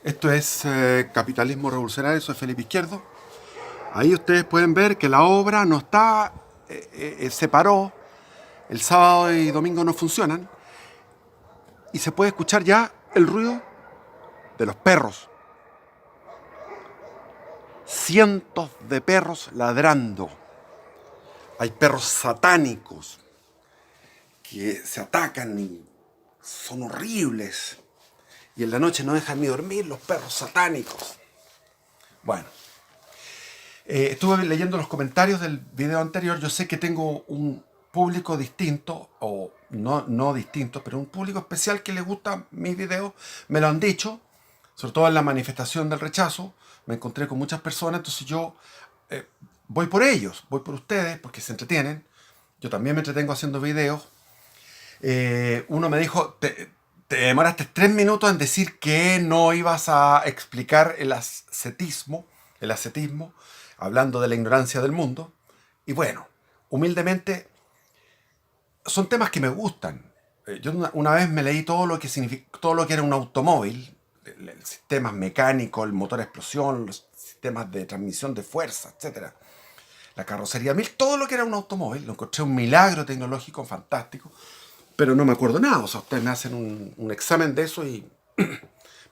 Esto es Capitalismo Revolucionario, soy Felipe Izquierdo. Ahí ustedes pueden ver que la obra no está, se paró, el sábado y domingo no funcionan y se puede escuchar ya el ruido de los perros. Cientos de perros ladrando. Hay perros satánicos que se atacan y son horribles. Y en la noche no dejan ni dormir los perros satánicos. Bueno, estuve leyendo los comentarios del video anterior. Yo sé que tengo un público distinto, o no distinto, pero un público especial que le gusta mis videos. Me lo han dicho, sobre todo en la manifestación del rechazo. Me encontré con muchas personas, entonces yo eh, voy por ellos, voy por ustedes, porque se entretienen. Yo también me entretengo haciendo videos. Uno me dijo, te demoraste 3 minutos en decir que no ibas a explicar el ascetismo, hablando de la ignorancia del mundo. Y bueno, humildemente, son temas que me gustan. Yo una vez me leí todo lo que era un automóvil, el sistema mecánico, el motor a explosión, los sistemas de transmisión de fuerza, etcétera, la carrocería, todo lo que era un automóvil. Lo encontré un milagro tecnológico fantástico, pero no me acuerdo nada. O sea, ustedes me hacen un examen de eso y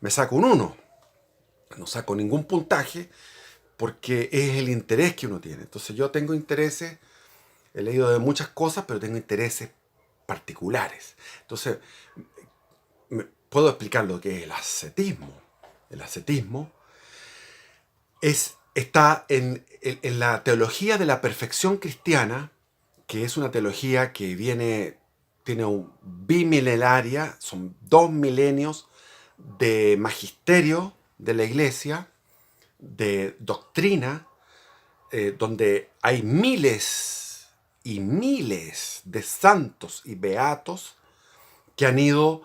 me saco un uno. No saco ningún puntaje porque es el interés que uno tiene. Entonces yo tengo intereses, he leído de muchas cosas, pero tengo intereses particulares. Entonces, puedo explicar lo que es el ascetismo. El ascetismo está en la teología de la perfección cristiana, que es una teología que tiene un bimilenaria, son 2 milenios de magisterio de la iglesia, de doctrina, donde hay miles y miles de santos y beatos que han ido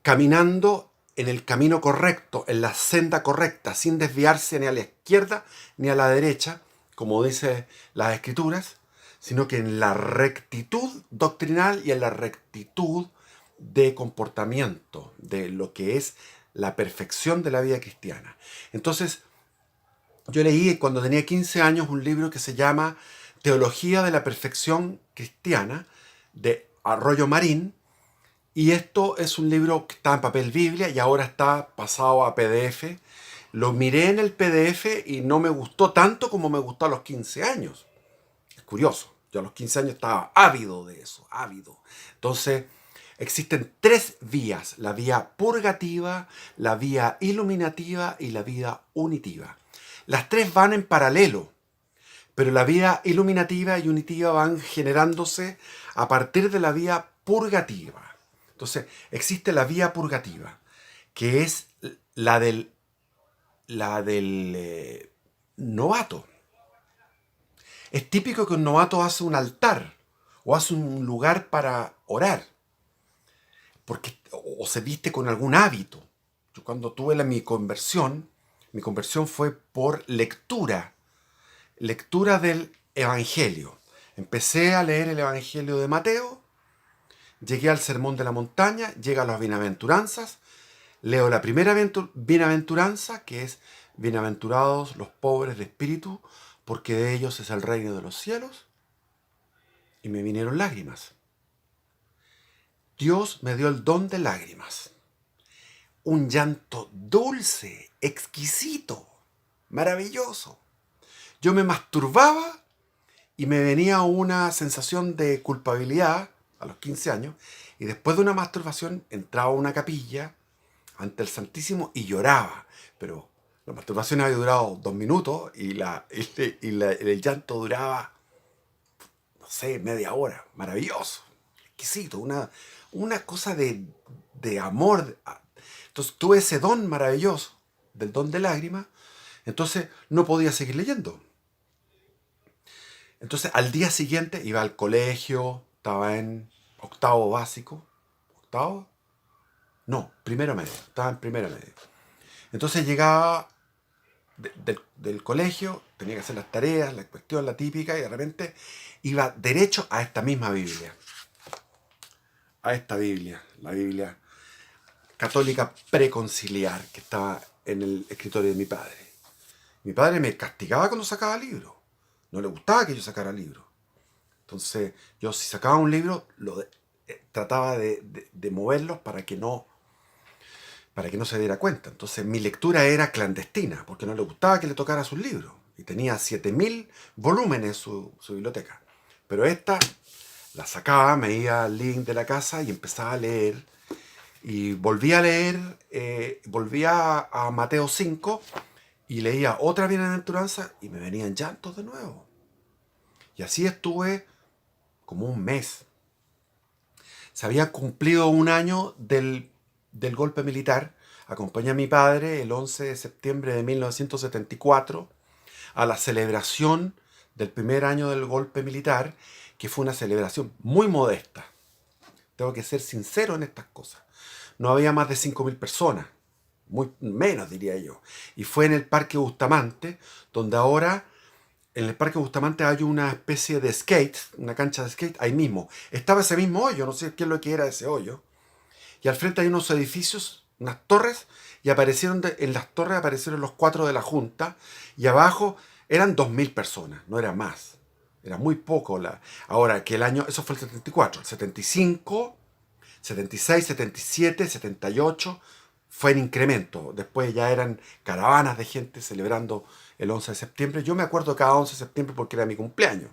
caminando en el camino correcto, en la senda correcta, sin desviarse ni a la izquierda ni a la derecha, como dice las escrituras, sino que en la rectitud doctrinal y en la rectitud de comportamiento, de lo que es la perfección de la vida cristiana. Entonces, yo leí cuando tenía 15 años un libro que se llama Teología de la Perfección Cristiana, de Arroyo Marín, y esto es un libro que está en papel Biblia y ahora está pasado a PDF. Lo miré en el PDF y no me gustó tanto como me gustó a los 15 años. Es curioso. Yo a los 15 años estaba ávido de eso, ávido. Entonces, existen 3 vías: la vía purgativa, la vía iluminativa y la vía unitiva. Las 3 van en paralelo, pero la vía iluminativa y unitiva van generándose a partir de la vía purgativa. Entonces, existe la vía purgativa, que es la del novato. Es típico que un novato hace un altar o hace un lugar para orar, porque, o se viste con algún hábito. Yo cuando tuve mi conversión fue por lectura del Evangelio. Empecé a leer el Evangelio de Mateo, llegué al Sermón de la Montaña, llegué a las bienaventuranzas, leo la primera bienaventuranza, que es: bienaventurados los pobres de espíritu, porque de ellos es el reino de los cielos, y me vinieron lágrimas. Dios me dio el don de lágrimas. Un llanto dulce, exquisito, maravilloso. Yo me masturbaba y me venía una sensación de culpabilidad a los 15 años, y después de una masturbación entraba a una capilla ante el Santísimo y lloraba. Pero la masturbación había durado 2 minutos el llanto duraba, no sé, media hora. Maravilloso, exquisito, una cosa de amor. Entonces tuve ese don maravilloso del don de lágrimas. Entonces no podía seguir leyendo. Entonces al día siguiente iba al colegio, estaba en octavo básico. ¿Octavo? No, primero medio. Estaba en primero medio. Entonces llegaba del colegio, tenía que hacer las tareas, la cuestión, la típica, y de repente iba derecho a esta misma Biblia. A esta Biblia, la Biblia católica preconciliar que estaba en el escritorio de mi padre. Mi padre me castigaba cuando sacaba libros. No le gustaba que yo sacara libros. Entonces, yo si sacaba un libro, trataba de moverlos para que no se diera cuenta. Entonces, mi lectura era clandestina, porque no le gustaba que le tocara sus libros. Y tenía 7000 volúmenes su biblioteca. Pero esta la sacaba, me iba al link de la casa y empezaba a leer. Y volvía a leer, volvía a Mateo 5 y leía otra bienaventuranza y me venían llantos de nuevo. Y así estuve como un mes. Se había cumplido un año del golpe militar. Acompañé a mi padre el 11 de septiembre de 1974 a la celebración del primer año del golpe militar, que fue una celebración muy modesta. Tengo que ser sincero en estas cosas. No había más de 5000 personas, muy menos diría yo. Y fue en el Parque Bustamante, donde ahora en el Parque Bustamante hay una especie de skate, una cancha de skate, ahí mismo. Estaba ese mismo hoyo, no sé qué es lo que era ese hoyo. Y al frente hay unos edificios, unas torres, y en las torres aparecieron los 4 de la Junta, y abajo eran 2000 personas, no era más. Era muy poco. Ahora, que el año, eso fue el 74, el 75, 76, 77, 78, fue en incremento. Después ya eran caravanas de gente celebrando el 11 de septiembre. Yo me acuerdo cada 11 de septiembre porque era mi cumpleaños.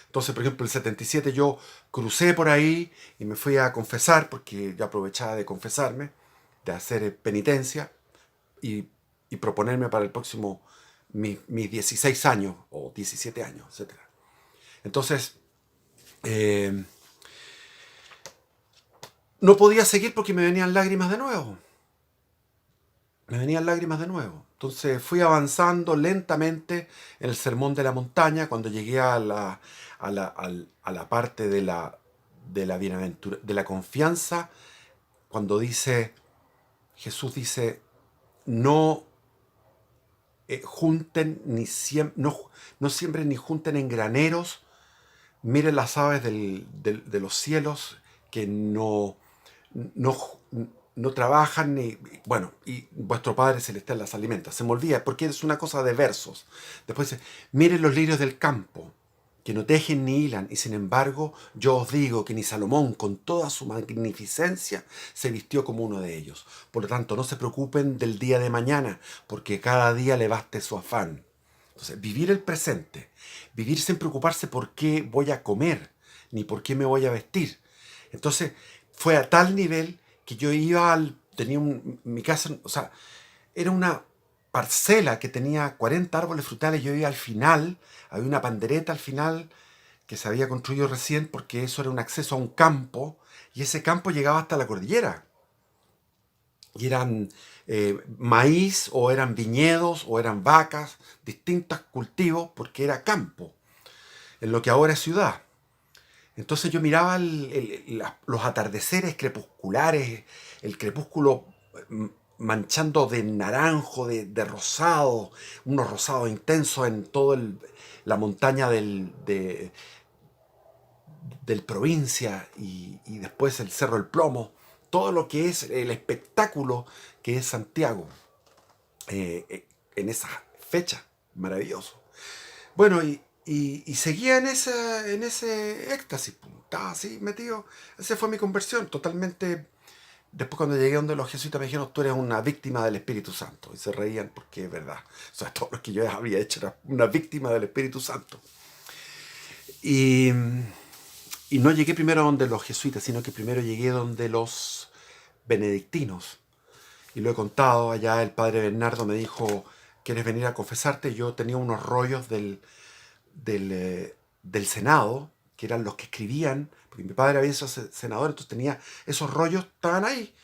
Entonces, por ejemplo, el 77 yo crucé por ahí y me fui a confesar, porque yo aprovechaba de confesarme, de hacer penitencia y, y proponerme para el próximo, mis 16 años o 17 años, etc. Entonces, no podía seguir porque me venían lágrimas de nuevo. Me venían lágrimas de nuevo. Entonces fui avanzando lentamente en el Sermón de la Montaña. Cuando llegué a la parte de la de la confianza, cuando Jesús dice, no junten no siembren ni junten en graneros, miren las aves de los cielos que no, no trabajan ni, bueno, y vuestro Padre Celestial las alimenta. Se me olvida porque es una cosa de versos. Después dice, miren los lirios del campo, que no tejen ni hilan, y sin embargo yo os digo que ni Salomón con toda su magnificencia se vistió como uno de ellos. Por lo tanto, no se preocupen del día de mañana, porque cada día le baste su afán. Entonces, vivir el presente, vivir sin preocuparse por qué voy a comer, ni por qué me voy a vestir. Entonces, fue a tal nivel que yo tenía mi casa, o sea, era una parcela que tenía 40 árboles frutales. Yo iba al final, había una pandereta al final que se había construido recién porque eso era un acceso a un campo y ese campo llegaba hasta la cordillera. Y eran maíz o eran viñedos o eran vacas, distintos cultivos porque era campo, en lo que ahora es ciudad. Entonces yo miraba los atardeceres crepusculares, el crepúsculo manchando de naranjo, de rosado, unos rosados intensos en toda la montaña del provincia y después el Cerro del Plomo, todo lo que es el espectáculo que es Santiago en esa fecha, maravilloso. Bueno, y seguía en ese éxtasis, estaba así metido. Esa fue mi conversión, totalmente. Después cuando llegué donde los jesuitas me dijeron, tú eres una víctima del Espíritu Santo. Y se reían porque es verdad. O sea, todo lo que yo había hecho era una víctima del Espíritu Santo. Y no llegué primero donde los jesuitas, sino que primero llegué donde los benedictinos. Y lo he contado, allá el padre Bernardo me dijo, ¿quieres venir a confesarte? Yo tenía unos rollos del Senado, que eran los que escribían, porque mi padre había sido senador, entonces tenía esos rollos, estaban ahí.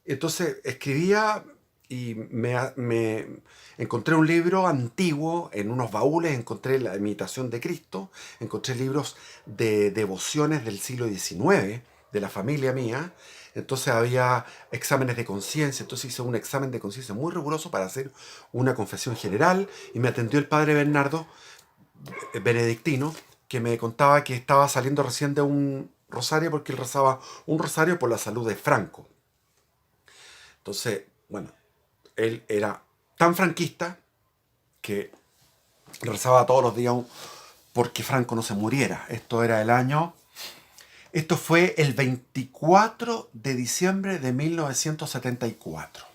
Entonces escribía y me encontré un libro antiguo en unos baúles, encontré la Imitación de Cristo, encontré libros de devociones del siglo XIX, de la familia mía. Entonces había exámenes de conciencia, entonces hice un examen de conciencia muy riguroso para hacer una confesión general y me atendió el padre Bernardo, benedictino, que me contaba que estaba saliendo recién de un rosario porque él rezaba un rosario por la salud de Franco. Entonces, bueno, él era tan franquista que rezaba todos los días porque Franco no se muriera. Esto fue el 24 de diciembre de 1974.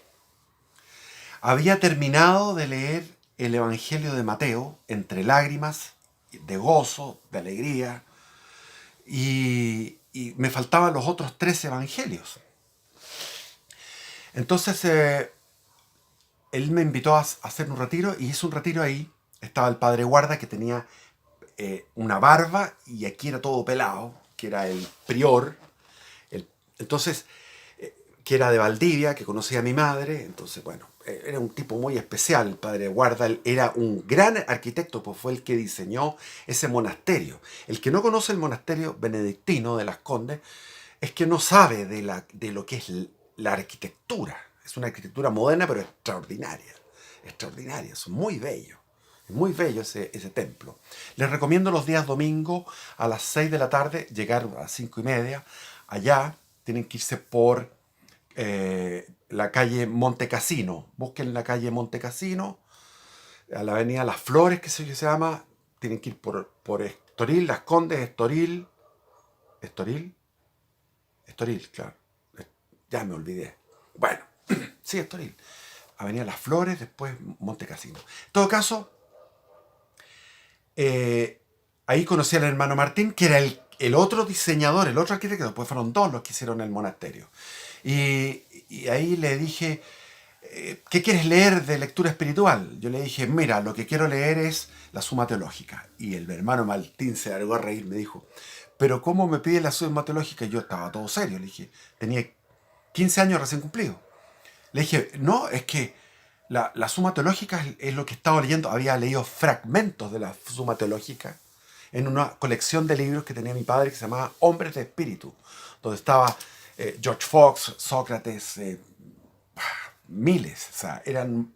Había terminado de leer el Evangelio de Mateo entre lágrimas, de gozo, de alegría, y me faltaban los otros 3 evangelios. Entonces él me invitó a hacer un retiro y hice un retiro ahí. Estaba el padre guarda que tenía una barba y aquí era todo pelado, que era el prior. Entonces, que era de Valdivia, que conocía a mi madre. Entonces, bueno, era un tipo muy especial, el padre guarda. Él era un gran arquitecto, pues fue el que diseñó ese monasterio. El que no conoce el monasterio benedictino de Las Condes es que no sabe de lo que es la arquitectura. Es una arquitectura moderna, pero extraordinaria. Extraordinaria, es muy bello. Es muy bello ese templo. Les recomiendo los días domingo a las 6 de la tarde, llegar a las 5:30. Allá tienen que irse por la calle Montecassino. Busquen la calle Montecassino, a la avenida Las Flores, que se llama. Tienen que ir por Estoril, Las Condes, Estoril. Estoril, claro. Ya me olvidé. Bueno, sí, Estoril. Avenida Las Flores, después Montecassino. En todo caso, ahí conocí al hermano Martín, que era el otro diseñador, el otro arquitecto. Después fueron 2 los que hicieron el monasterio. Y ahí le dije, ¿qué quieres leer de lectura espiritual? Yo le dije, mira, lo que quiero leer es la Suma Teológica. Y el hermano Martín se largó a reír, me dijo, ¿pero cómo me pide la Suma Teológica? Y yo estaba todo serio, le dije, tenía 15 años recién cumplido. Le dije, no, es que la Suma Teológica es lo que estaba leyendo. Había leído fragmentos de la Suma Teológica en una colección de libros que tenía mi padre que se llamaba Hombres de Espíritu, donde estaba George Fox, Sócrates, miles, o sea, eran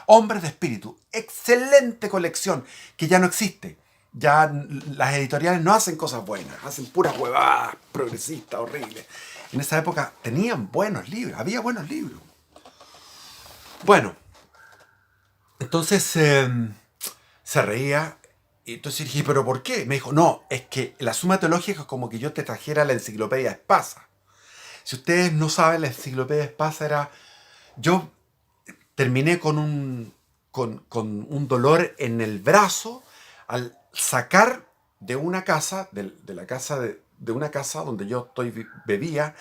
hombres de espíritu. Excelente colección que ya no existe. Ya las editoriales no hacen cosas buenas, hacen puras huevadas progresistas, horribles. En esa época tenían buenos libros, había buenos libros. Bueno, entonces se reía. Y entonces dije, ¿pero por qué? Me dijo, no, es que la Suma Teológica es como que yo te trajera la enciclopedia Espasa. Si ustedes no saben, la enciclopedia Espasa era... Yo terminé con un dolor en el brazo al sacar de una casa, de una casa donde yo bebía,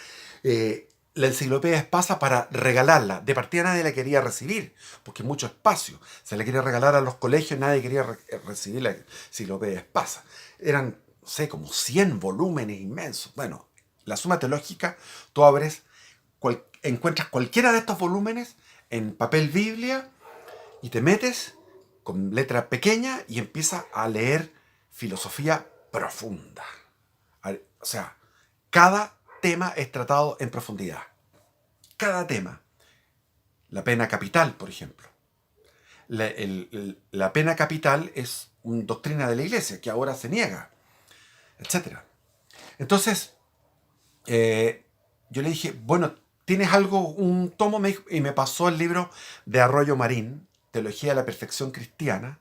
la enciclopedia Espasa para regalarla. De partida nadie la quería recibir, porque mucho espacio. Se la quería regalar a los colegios, nadie quería recibir la enciclopedia Espasa. Eran, no sé, como 100 volúmenes inmensos. Bueno, la Suma Teológica, tú abres, encuentras cualquiera de estos volúmenes en papel Biblia y te metes con letra pequeña y empiezas a leer filosofía profunda. O sea, cada tema es tratado en profundidad. Cada tema. La pena capital, por ejemplo. La pena capital es una doctrina de la Iglesia que ahora se niega, etc. Entonces, yo le dije, bueno, ¿tienes algo, un tomo? Y me pasó el libro de Arroyo Marín, Teología de la Perfección Cristiana,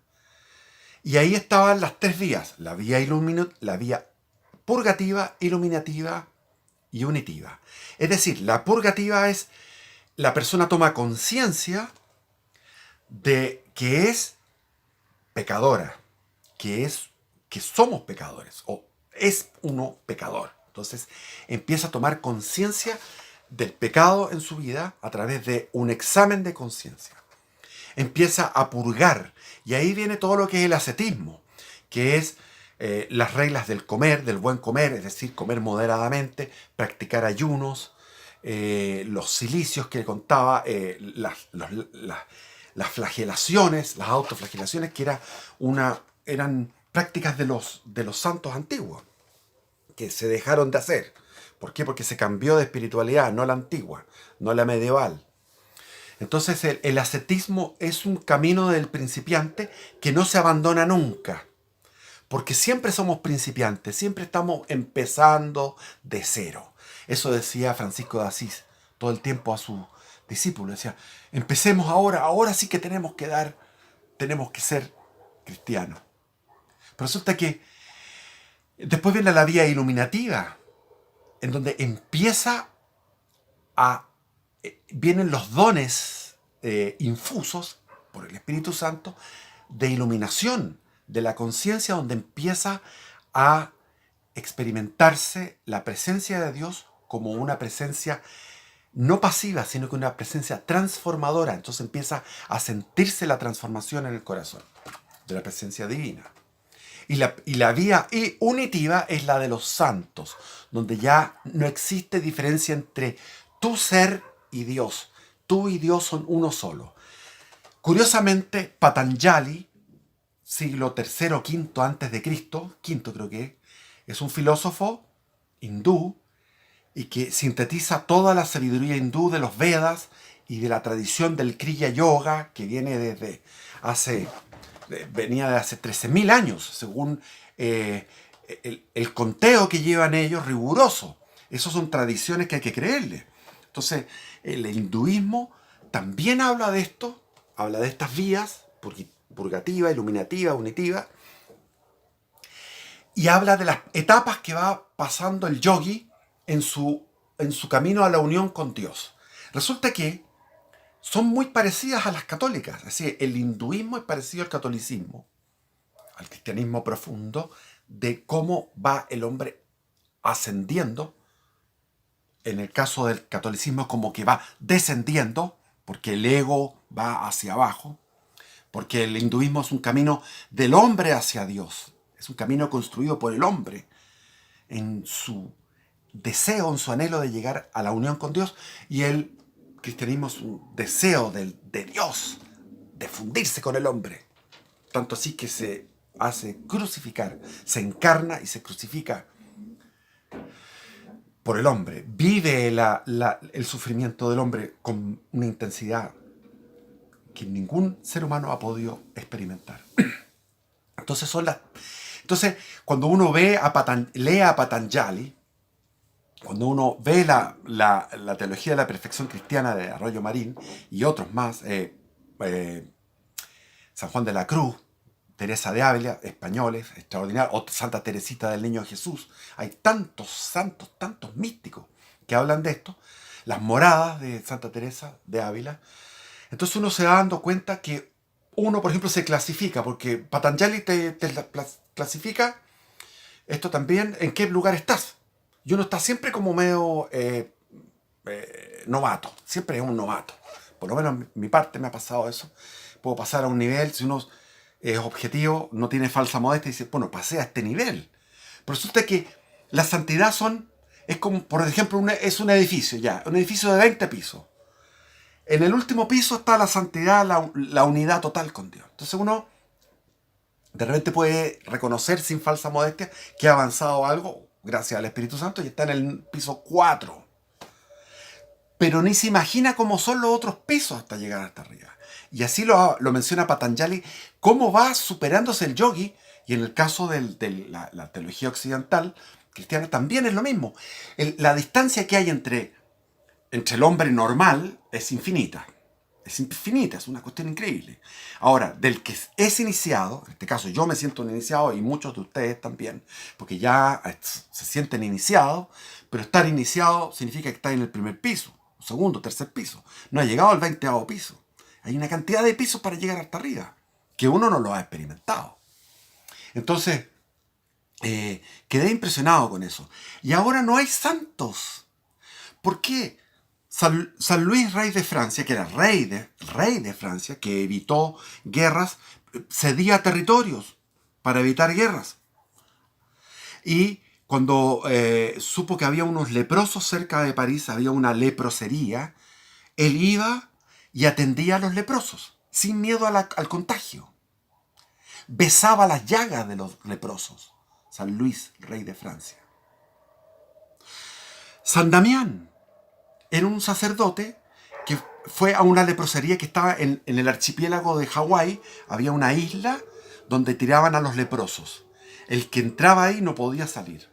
y ahí estaban las 3 vías, la vía purgativa, iluminativa y unitiva. Es decir, la purgativa es la persona toma conciencia de que es pecadora, que somos pecadores, o es uno pecador. Entonces empieza a tomar conciencia del pecado en su vida a través de un examen de conciencia. Empieza a purgar, y ahí viene todo lo que es el ascetismo, que es las reglas del comer, del buen comer, es decir, comer moderadamente, practicar ayunos, los cilicios que contaba, las flagelaciones, las autoflagelaciones, que eran prácticas de los santos antiguos, que se dejaron de hacer. ¿Por qué? Porque se cambió de espiritualidad, no la antigua, no la medieval. Entonces el ascetismo es un camino del principiante que no se abandona nunca. Porque siempre somos principiantes, siempre estamos empezando de cero. Eso decía Francisco de Asís todo el tiempo discípulos. Decía, empecemos ahora sí que tenemos que ser cristianos. Pero resulta que después viene la vía iluminativa, en donde vienen los dones infusos por el Espíritu Santo de iluminación de la conciencia, donde empieza a experimentarse la presencia de Dios como una presencia no pasiva, sino que una presencia transformadora. Entonces empieza a sentirse la transformación en el corazón de la presencia divina. Y la vía unitiva es la de los santos, donde ya no existe diferencia entre tu ser y Dios. Tú y Dios son uno solo. Curiosamente, Patanjali, siglo III o V antes de Cristo, quinto creo que es un filósofo hindú y que sintetiza toda la sabiduría hindú de los Vedas y de la tradición del Kriya Yoga, que venía de hace 13.000 años, según el conteo que llevan ellos riguroso. Esas son tradiciones que hay que creerle. Entonces, el hinduismo también habla de esto, habla de estas vías, purgativa, iluminativa, unitiva, y habla de las etapas que va pasando el yogi en su camino a la unión con Dios. Resulta que son muy parecidas a las católicas. Así, el hinduismo es parecido al catolicismo, al cristianismo profundo, de cómo va el hombre ascendiendo. En el caso del catolicismo, como que va descendiendo, porque el ego va hacia abajo, porque el hinduismo es un camino del hombre hacia Dios. Es un camino construido por el hombre en su deseo, en su anhelo de llegar a la unión con Dios, y el cristianismo es un deseo de Dios, de fundirse con el hombre. Tanto así que se hace crucificar, se encarna y se crucifica por el hombre. Vive el sufrimiento del hombre con una intensidad que ningún ser humano ha podido experimentar. Entonces, cuando uno lee a Patanjali, cuando uno ve la teología de la perfección cristiana de Arroyo Marín y otros más, San Juan de la Cruz, Teresa de Ávila, españoles, extraordinarios, o Santa Teresita del Niño Jesús, hay tantos santos, tantos místicos que hablan de esto, las moradas de Santa Teresa de Ávila. Entonces uno se va dando cuenta que uno, por ejemplo, se clasifica, porque Patanjali te clasifica esto también, en qué lugar estás. Y uno está siempre como medio novato, siempre es un novato. Por lo menos en mi parte me ha pasado eso. Puedo pasar a un nivel, si uno es objetivo, no tiene falsa modestia, y dice, bueno, pasé a este nivel. Pero resulta que la santidad es como, por ejemplo, es un edificio, un edificio de 20 pisos. En el último piso está la santidad, la unidad total con Dios. Entonces uno de repente puede reconocer sin falsa modestia que ha avanzado algo gracias al Espíritu Santo y está en el piso 4. Pero ni se imagina cómo son los otros pisos hasta llegar hasta arriba. Y así lo menciona Patanjali, cómo va superándose el yogi, y en el caso de la teología occidental cristiana también es lo mismo. La distancia que hay entre el hombre normal es infinita. Es infinita, es una cuestión increíble. Ahora, del que es iniciado, en este caso yo me siento un iniciado y muchos de ustedes también, porque ya se sienten iniciados, pero estar iniciado significa que está en el primer piso, segundo, tercer piso. No ha llegado al 20º piso. Hay una cantidad de pisos para llegar hasta arriba, que uno no lo ha experimentado. Entonces, quedé impresionado con eso. Y ahora no hay santos. ¿Por qué? San Luis, rey de Francia, que era rey de Francia, que evitó guerras, cedía territorios para evitar guerras. Y cuando supo que había unos leprosos cerca de París, había una leprosería, él iba y atendía a los leprosos, sin miedo al contagio. Besaba las llagas de los leprosos. San Luis, rey de Francia. San Damián era un sacerdote que fue a una leprosería que estaba en el archipiélago de Hawái. Había una isla donde tiraban a los leprosos. El que entraba ahí no podía salir,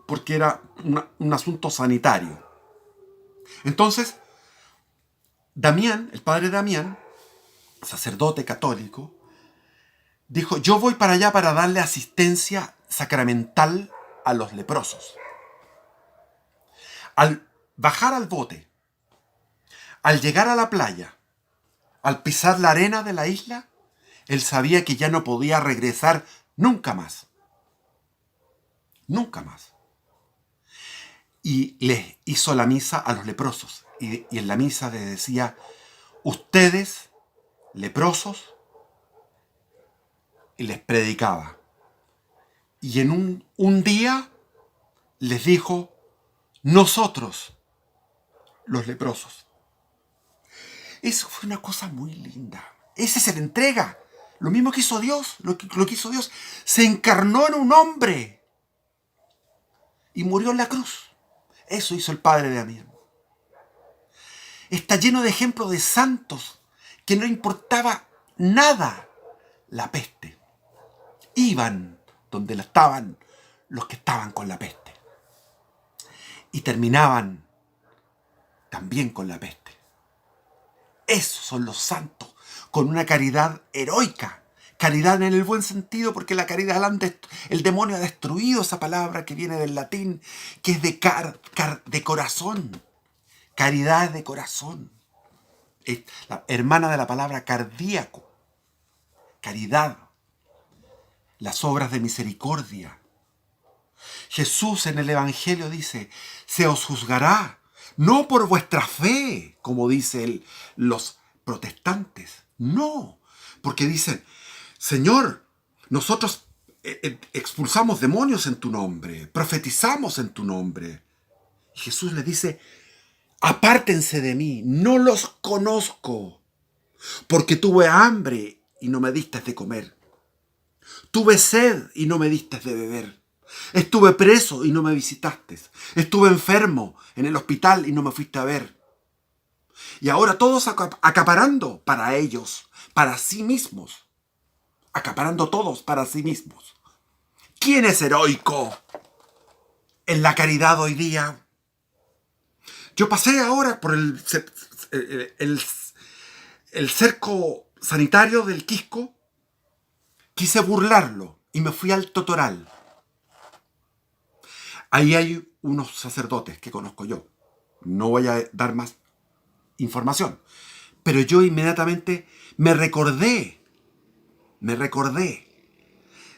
porque era un asunto sanitario. Entonces, Damián, el padre Damián, sacerdote católico, dijo, yo voy para allá para darle asistencia sacramental a los leprosos. Al bajar al bote, al llegar a la playa, al pisar la arena de la isla, él sabía que ya no podía regresar nunca más. Nunca más. Y les hizo la misa a los leprosos. Y en la misa les decía, ustedes, leprosos, y les predicaba. Y en un día les dijo, nosotros, los leprosos. Eso fue una cosa muy linda. Esa se le entrega. Lo mismo que hizo Dios, lo que hizo Dios. Se encarnó en un hombre y murió en la cruz. Eso hizo el padre de Damián. Está lleno de ejemplos de santos que no importaba nada la peste. Iban donde estaban los que estaban con la peste. Y terminaban también con la peste. Esos son los santos, con una caridad heroica. Caridad en el buen sentido, porque la caridad, el demonio ha destruido esa palabra que viene del latín, que es de corazón. Caridad de corazón. Es la hermana de la palabra cardíaco. Caridad. Las obras de misericordia. Jesús en el Evangelio dice, se os juzgará, no por vuestra fe, como dicen los protestantes. No, porque dicen, Señor, nosotros expulsamos demonios en tu nombre, profetizamos en tu nombre. Y Jesús les dice, apártense de mí, no los conozco, porque tuve hambre y no me diste de comer. Tuve sed y no me diste de beber. Estuve preso y no me visitaste. Estuve enfermo en el hospital y no me fuiste a ver. Y ahora todos acaparando para ellos, para sí mismos. Acaparando todos para sí mismos. ¿Quién es heroico en la caridad hoy día? Yo pasé ahora por el cerco sanitario del Quisco. Quise burlarlo y me fui al Totoral. Ahí hay unos sacerdotes que conozco yo. No voy a dar más información. Pero yo inmediatamente me recordé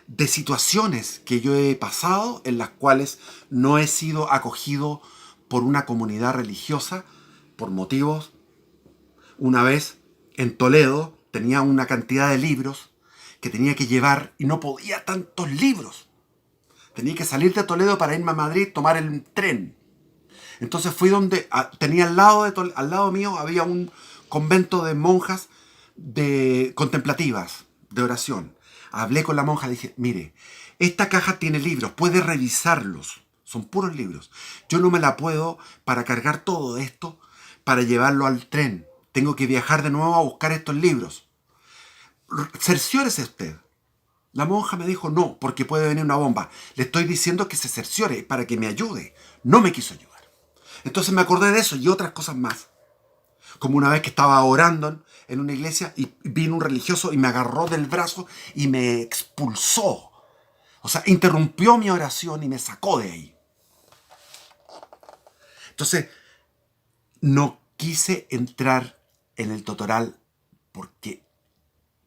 de situaciones que yo he pasado en las cuales no he sido acogido por una comunidad religiosa por motivos. Una vez en Toledo tenía una cantidad de libros que tenía que llevar y no podía tantos libros. Tenía que salir de Toledo para irme a Madrid, tomar el tren. Entonces fui donde tenía al lado mío había un convento de monjas contemplativas, de oración. Hablé con la monja, le dije, mire, esta caja tiene libros, puede revisarlos. Son puros libros. Yo no me la puedo para cargar todo esto, para llevarlo al tren. Tengo que viajar de nuevo a buscar estos libros. Cerciórese usted. La monja me dijo, no, porque puede venir una bomba. Le estoy diciendo que se cerciore para que me ayude. No me quiso ayudar. Entonces me acordé de eso y otras cosas más. Como una vez que estaba orando en una iglesia y vino un religioso y me agarró del brazo y me expulsó. O sea, interrumpió mi oración y me sacó de ahí. Entonces, no quise entrar en el Totoral porque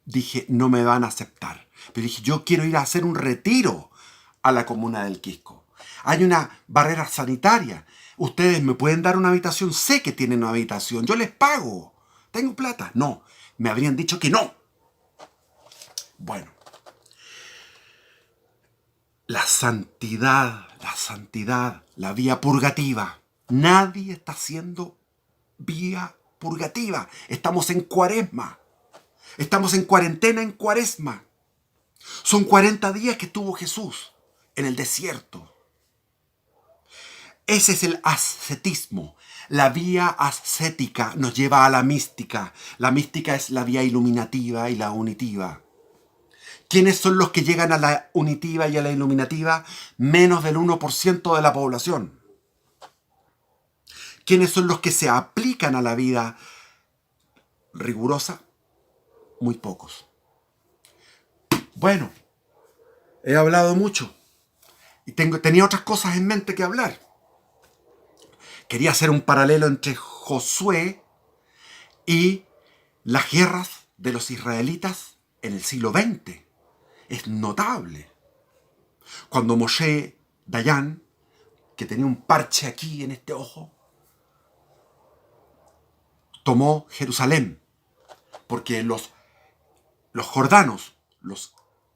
dije, no me van a aceptar. Pero dije, yo quiero ir a hacer un retiro a la comuna del Quisco. Hay una barrera sanitaria. Ustedes me pueden dar una habitación. Sé que tienen una habitación. Yo les pago. ¿Tengo plata? No. Me habrían dicho que no. Bueno. La santidad, la vía purgativa. Nadie está haciendo vía purgativa. Estamos en Cuaresma. Estamos en cuarentena en Cuaresma. Son 40 días que estuvo Jesús en el desierto. Ese es el ascetismo. La vía ascética nos lleva a la mística. La mística es la vía iluminativa y la unitiva. ¿Quiénes son los que llegan a la unitiva y a la iluminativa? Menos del 1% de la población. ¿Quiénes son los que se aplican a la vida rigurosa, muy pocos. Bueno, he hablado mucho y tenía otras cosas en mente que hablar. Quería hacer un paralelo entre Josué y las guerras de los israelitas en el siglo XX. Es notable. Cuando Moshe Dayan, que tenía un parche aquí en este ojo, tomó Jerusalén, porque los jordanos, los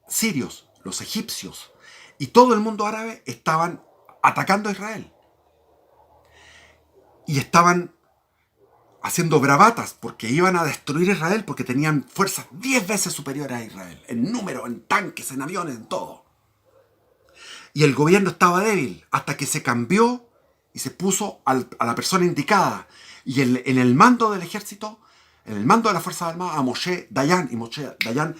sirios, los egipcios y todo el mundo árabe estaban atacando a Israel. Y estaban haciendo bravatas porque iban a destruir Israel, porque tenían fuerzas 10 veces superiores a Israel, en número, en tanques, en aviones, en todo. Y el gobierno estaba débil hasta que se cambió y se puso a la persona indicada. Y en el mando del ejército, en el mando de las Fuerzas Armadas, a Moshe Dayan. Y Moshe Dayan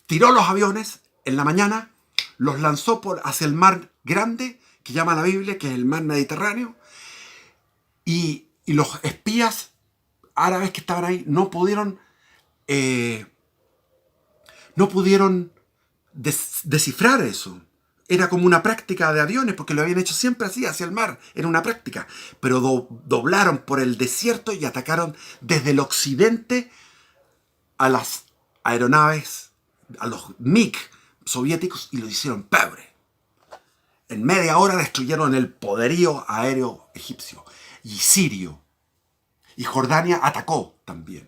tiró los aviones en la mañana, los lanzó hacia el mar grande, que llama la Biblia, que es el mar Mediterráneo. Y los espías árabes que estaban ahí no pudieron descifrar eso. Era como una práctica de aviones, porque lo habían hecho siempre así, hacia el mar. Era una práctica. Pero doblaron por el desierto y atacaron desde el occidente a las aeronaves, a los MiG soviéticos, y lo hicieron pebre. En media hora destruyeron el poderío aéreo egipcio y sirio. Y Jordania atacó también.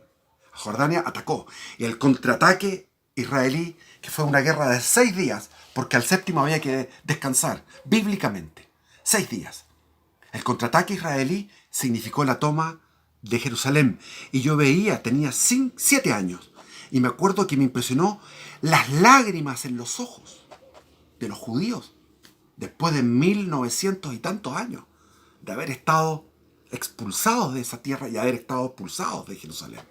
Jordania atacó. Y el contraataque israelí, que fue una guerra de 6 días, porque al séptimo había que descansar, bíblicamente. 6 días. El contraataque israelí significó la toma de Jerusalén. Y yo tenía 7 años, y me acuerdo que me impresionó las lágrimas en los ojos de los judíos, después de 1900 y tantos años, de haber estado expulsados de esa tierra y haber estado expulsados de Jerusalén.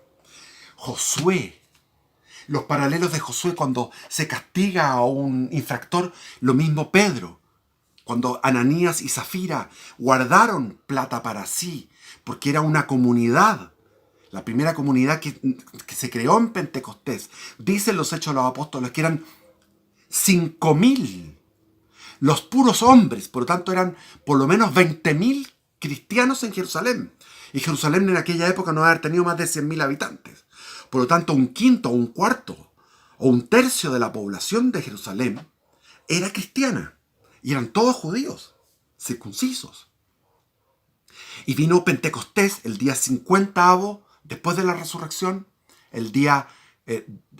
Josué. Los paralelos de Josué cuando se castiga a un infractor, lo mismo Pedro. Cuando Ananías y Zafira guardaron plata para sí, porque era una comunidad, la primera comunidad que se creó en Pentecostés. Dicen los Hechos de los Apóstoles que eran 5.000, los puros hombres, por lo tanto eran por lo menos 20.000 cristianos en Jerusalén. Y Jerusalén en aquella época no había tenido más de 100.000 habitantes. Por lo tanto, un quinto, un cuarto o un tercio de la población de Jerusalén era cristiana. Y eran todos judíos, circuncisos. Y vino Pentecostés el día 50º después de la resurrección, el día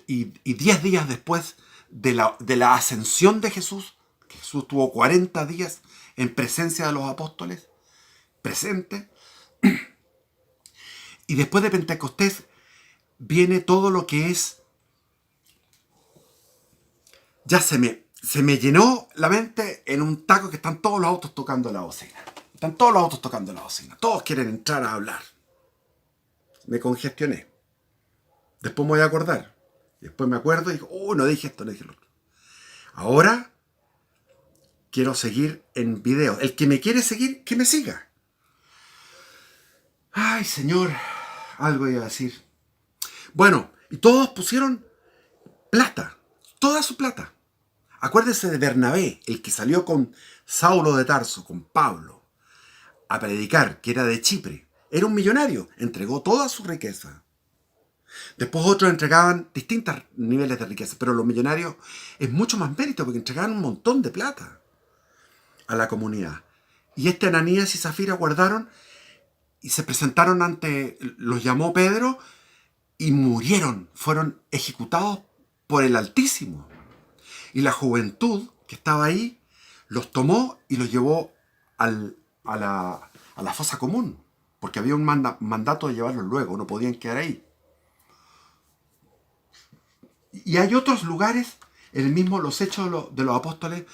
y 10 días después de la ascensión de Jesús. Que Jesús tuvo 40 días en presencia de los apóstoles, presente. Y después de Pentecostés viene todo lo que es... Ya se me llenó la mente en un taco que están todos los autos tocando la bocina. Están todos los autos tocando la bocina. Todos quieren entrar a hablar. Me congestioné. Después me voy a acordar. Después me acuerdo y digo, no dije esto, no dije lo otro. Ahora quiero seguir en video. El que me quiere seguir, que me siga. Ay, Señor, algo iba a decir. Bueno, y todos pusieron plata, toda su plata. Acuérdense de Bernabé, el que salió con Saulo de Tarso, con Pablo, a predicar, que era de Chipre. Era un millonario, entregó toda su riqueza. Después otros entregaban distintos niveles de riqueza, pero los millonarios es mucho más mérito porque entregaban un montón de plata a la comunidad. Y Ananías y Zafira guardaron y se presentaron los llamó Pedro y murieron, fueron ejecutados por el Altísimo. Y la juventud que estaba ahí los tomó y los llevó a la fosa común, porque había un mandato de llevarlos luego, no podían quedar ahí. Y hay otros lugares, en el mismo los Hechos de los Apóstoles,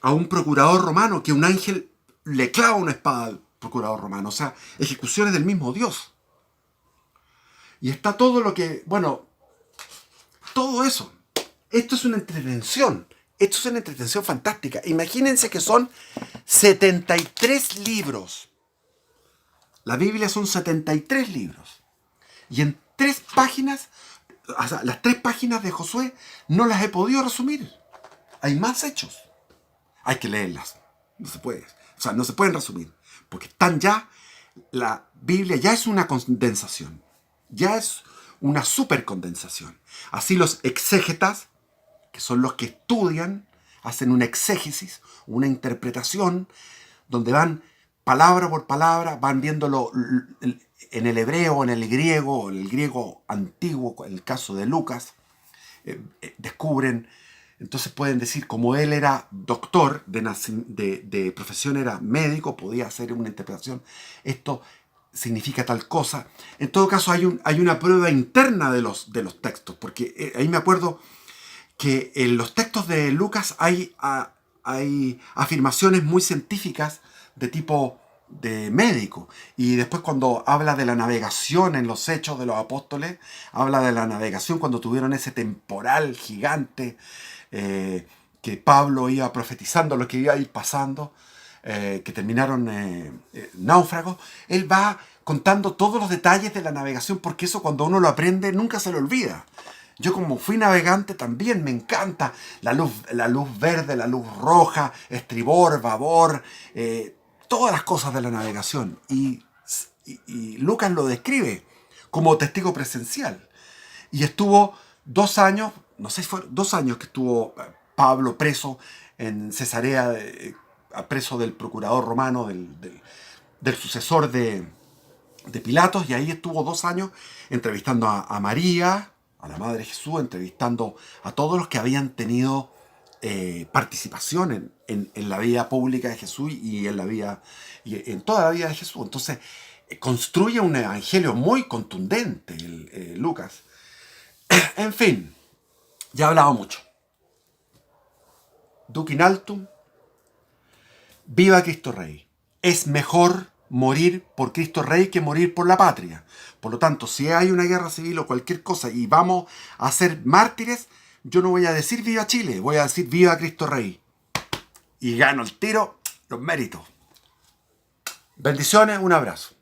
a un procurador romano, que un ángel le clava una espada al procurador romano. O sea, ejecuciones del mismo Dios. Y está todo lo que, todo eso. Esto es una entretención. Esto es una entretención fantástica. Imagínense que son 73 libros. La Biblia son 73 libros. Y en 3 páginas, o sea, las 3 páginas de Josué no las he podido resumir. Hay más hechos. Hay que leerlas. No se puede. O sea, no se pueden resumir. Porque están ya, la Biblia ya es una condensación. Ya es una supercondensación. Así los exégetas, que son los que estudian, hacen una exégesis, una interpretación, donde van palabra por palabra, van viéndolo en el hebreo, en el griego antiguo, en el caso de Lucas, descubren, entonces pueden decir, como él era doctor, de profesión era médico, podía hacer una interpretación, esto significa tal cosa. En todo caso hay una prueba interna de los textos, porque ahí me acuerdo que en los textos de Lucas hay afirmaciones muy científicas de tipo de médico. Y después cuando habla de la navegación en los Hechos de los Apóstoles, habla de la navegación cuando tuvieron ese temporal gigante que Pablo iba profetizando lo que iba a ir pasando, que terminaron náufragos. Él va contando todos los detalles de la navegación, porque eso cuando uno lo aprende nunca se lo olvida. Yo como fui navegante también me encanta la luz verde, la luz roja, estribor, babor, todas las cosas de la navegación. Y Lucas lo describe como testigo presencial. Y estuvo 2 años, no sé si fueron 2 años que estuvo Pablo preso en Cesarea, preso del procurador romano, del sucesor de Pilatos, y ahí estuvo 2 años entrevistando a María, a la Madre de Jesús, entrevistando a todos los que habían tenido participación en la vida pública de Jesús y en toda la vida de Jesús. Entonces, construye un evangelio muy contundente, Lucas. En fin, ya he hablado mucho. Duc in altum, viva Cristo Rey. Es mejor morir por Cristo Rey que morir por la patria. Por lo tanto, si hay una guerra civil o cualquier cosa y vamos a ser mártires, yo no voy a decir viva Chile, voy a decir viva Cristo Rey. Y gano el tiro, los méritos. Bendiciones, un abrazo.